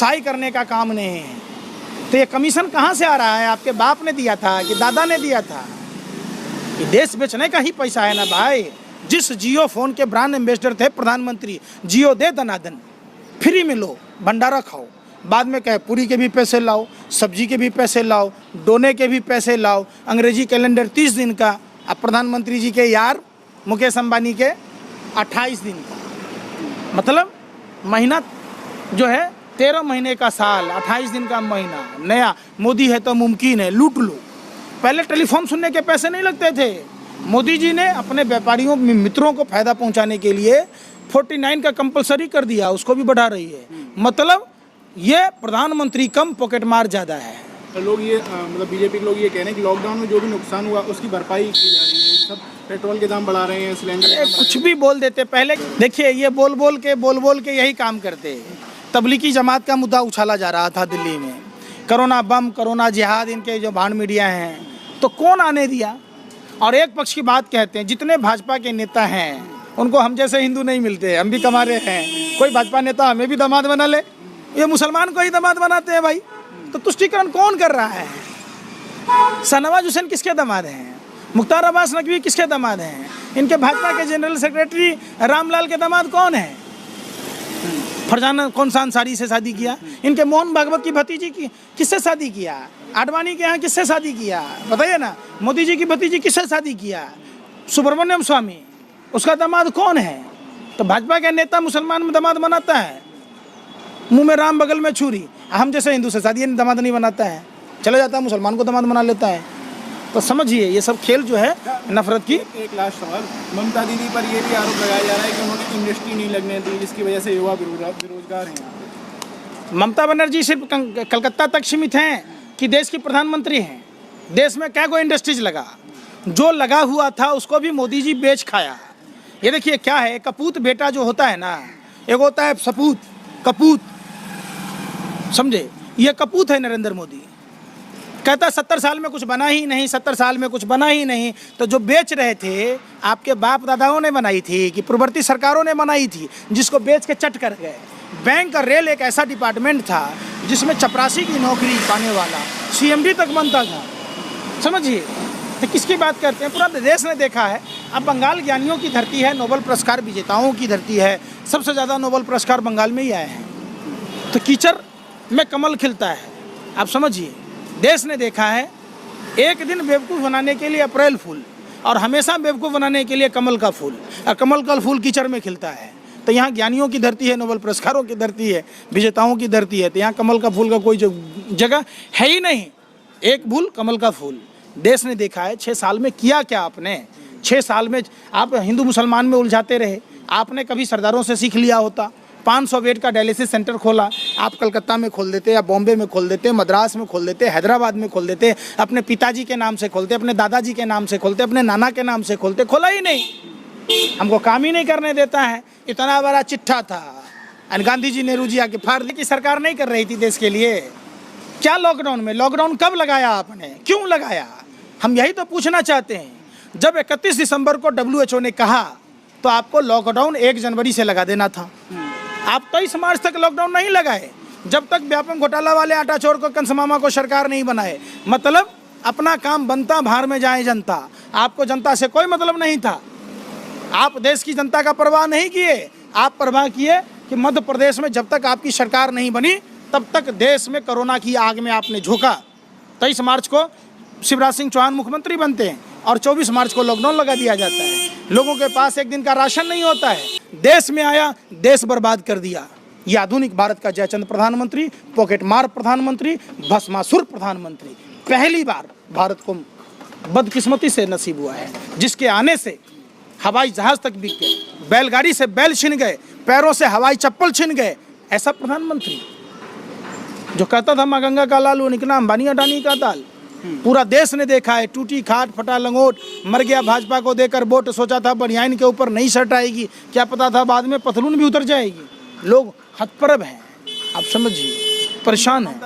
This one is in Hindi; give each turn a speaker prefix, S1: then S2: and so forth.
S1: सफाई करने का काम नहीं है। तो ये कमीशन कहाँ से आ रहा है? आपके बाप ने दिया था कि दादा ने दिया था? ये देश बेचने का ही पैसा है ना भाई। जिस जियो फोन के ब्रांड एम्बेसडर थे प्रधानमंत्री, जियो दे दनादन, फ्री में लो, भंडारा खाओ, बाद में कहे पूरी के भी पैसे लाओ, सब्जी के भी पैसे लाओ, डोने के भी पैसे लाओ, अंग्रेजी कैलेंडर 30 दिन का, अब प्रधानमंत्री जी के यार मुकेश अंबानी के 28 दिन का, मतलब महीना जो है 13 महीने का साल, 28 दिन का महीना नया। मोदी है तो मुमकिन है, लूट लो। पहले टेलीफोन सुनने के पैसे नहीं लगते थे। मोदी जी ने अपने व्यापारियों मित्रों को फायदा पहुंचाने के लिए 49 का कंपलसरी कर दिया, उसको भी बढ़ा रही है। मतलब ये प्रधानमंत्री कम पॉकेट मार ज़्यादा है।
S2: तो लोग ये मतलब बीजेपी के लोग ये कह रहे हैं कि लॉकडाउन में जो भी नुकसान हुआ उसकी भरपाई की जा रही है। सब पेट्रोल के दाम बढ़ा रहे हैं, सिलेंडर
S1: कुछ भी बोल देते। पहले देखिए ये बोल बोल के यही काम करते। तबलीगी जमात का मुद्दा उछाला जा रहा था दिल्ली में, कोरोना बम, कोरोना जिहाद, इनके जो भांड मीडिया हैं, तो कौन आने दिया? और एक पक्ष की बात कहते हैं। जितने भाजपा के नेता हैं उनको हम जैसे हिंदू नहीं मिलते, हम भी कमा रहे हैं। कोई भाजपा नेता हमें भी दामाद बना ले, ये मुसलमान को ही दामाद बनाते हैं भाई। तो तुष्टीकरण कौन कर रहा है? शाहनवाज हुसैन किसके दामाद हैं? मुख्तार अब्बास नकवी किसके दामाद हैं? इनके भाजपा के जनरल सेक्रेटरी रामलाल के दामाद कौन है? फरजाना कौन सा अंसारी से शादी किया? इनके मोहन भागवत की भतीजी की किससे शादी किया? आडवाणी के यहाँ किससे शादी किया? बताइए ना। मोदी जी की भतीजी किससे शादी किया? सुब्रमण्यम स्वामी, उसका दामाद कौन है? तो भाजपा के नेता मुसलमान में दामाद बनाता है, मुंह में राम बगल में छुरी। हम जैसे हिंदू से शादी दामाद नहीं बनाता है, चला जाता है मुसलमान को दामाद बना लेता है। तो समझिए ये सब खेल जो है नफरत की।
S2: एक लास्ट सवाल, ममता दीदी पर ये भी आरोप लगाया जा रहा है कि उन्होंने इंडस्ट्री नहीं लगने दी, जिसकी वजह से युवा बेरोजगार हैं।
S1: ममता बनर्जी सिर्फ कलकत्ता तक सीमित हैं कि देश की प्रधानमंत्री हैं? देश में क्या कोई इंडस्ट्रीज लगा? जो लगा हुआ था उसको भी मोदी जी बेच खाया। ये देखिए क्या है, कपूत बेटा जो होता है ना, एक होता है सपूत, कपूत, समझे? ये कपूत है नरेंद्र मोदी। कहता 70 साल में कुछ बना ही नहीं, 70 साल में कुछ बना ही नहीं। तो जो बेच रहे थे आपके बाप दादाओं ने बनाई थी कि पूर्ववर्ती सरकारों ने बनाई थी, जिसको बेच के चट कर गए। बैंक और रेल एक ऐसा डिपार्टमेंट था जिसमें चपरासी की नौकरी पाने वाला CMD तक बनता था, समझिए। तो किसकी बात करते हैं? पूरा देश ने देखा है। अब बंगाल ज्ञानियों की धरती है, नोबेल पुरस्कार विजेताओं की धरती है। सबसे ज़्यादा नोबेल पुरस्कार बंगाल में ही आए हैं। तो कीचड़ में कमल खिलता है, आप समझिए। देश ने देखा है एक दिन बेवकूफ़ बनाने के लिए अप्रैल फूल, और हमेशा बेवकूफ़ बनाने के लिए कमल का फूल, और कमल का फूल कीचड़ में खिलता है। तो यहाँ ज्ञानियों की धरती है, नोबेल पुरस्कारों की धरती है, विजेताओं की धरती है। तो यहाँ कमल का फूल का कोई जगह है ही नहीं। एक फूल कमल का फूल। देश ने देखा है 6 साल में किया क्या आपने। 6 साल में आप हिंदू मुसलमान में उलझाते रहे। आपने कभी सरदारों से सीख लिया होता। 500 बेड का डायलिसिस सेंटर खोला, आप कलकत्ता में खोल देते, या बॉम्बे में खोल देते, मद्रास में खोल देते, हैदराबाद में खोल देते, अपने पिताजी के नाम से खोलते, अपने दादाजी के नाम से खोलते, अपने नाना के नाम से खोलते। खोला ही नहीं, हमको काम ही नहीं करने देता है। इतना बड़ा चिट्ठा था, और गांधी जी नेहरू जी आके फाड़ दी कि सरकार नहीं कर रही थी देश के लिए। क्या लॉकडाउन में? लॉकडाउन कब लगाया आपने? क्यों लगाया? हम यही तो पूछना चाहते हैं। जब 31 दिसंबर को WHO ने कहा तो आपको लॉकडाउन 1 जनवरी से लगा देना था। आप 23 मार्च तक लॉकडाउन नहीं लगाए, जब तक व्यापम घोटाला वाले आटा चोर को कंसमामा को सरकार नहीं बनाए। मतलब अपना काम बनता, भार में जाए जनता। आपको जनता से कोई मतलब नहीं था। आप देश की जनता का परवाह नहीं किए। आप परवाह किए कि मध्य प्रदेश में जब तक आपकी सरकार नहीं बनी तब तक देश में कोरोना की आग में आपने झोंका। 23 मार्च को शिवराज सिंह चौहान मुख्यमंत्री बनते हैं और 24 मार्च को लॉकडाउन लगा दिया जाता है। लोगों के पास एक दिन का राशन नहीं होता है। देश में आया, देश बर्बाद कर दिया। ये आधुनिक भारत का जयचंद प्रधानमंत्री, पॉकेट मार प्रधानमंत्री, भस्मासुर प्रधानमंत्री पहली बार भारत को बदकिस्मती से नसीब हुआ है, जिसके आने से हवाई जहाज तक बिक गए, बैलगाड़ी से बैल छिन गए, पैरों से हवाई चप्पल छिन गए। ऐसा प्रधानमंत्री जो कहता था माँ गंगा का लाल, वो निकला अंबानी अडानी का दाल। पूरा देश ने देखा है। टूटी खाट फटा लंगोट, मर गया भाजपा को देकर वोट। सोचा था बनियाइन के ऊपर नई शर्ट आएगी, क्या पता था बाद में पतलून भी उतर जाएगी। लोग हतप्रभ हैं, आप समझिए, परेशान हैं।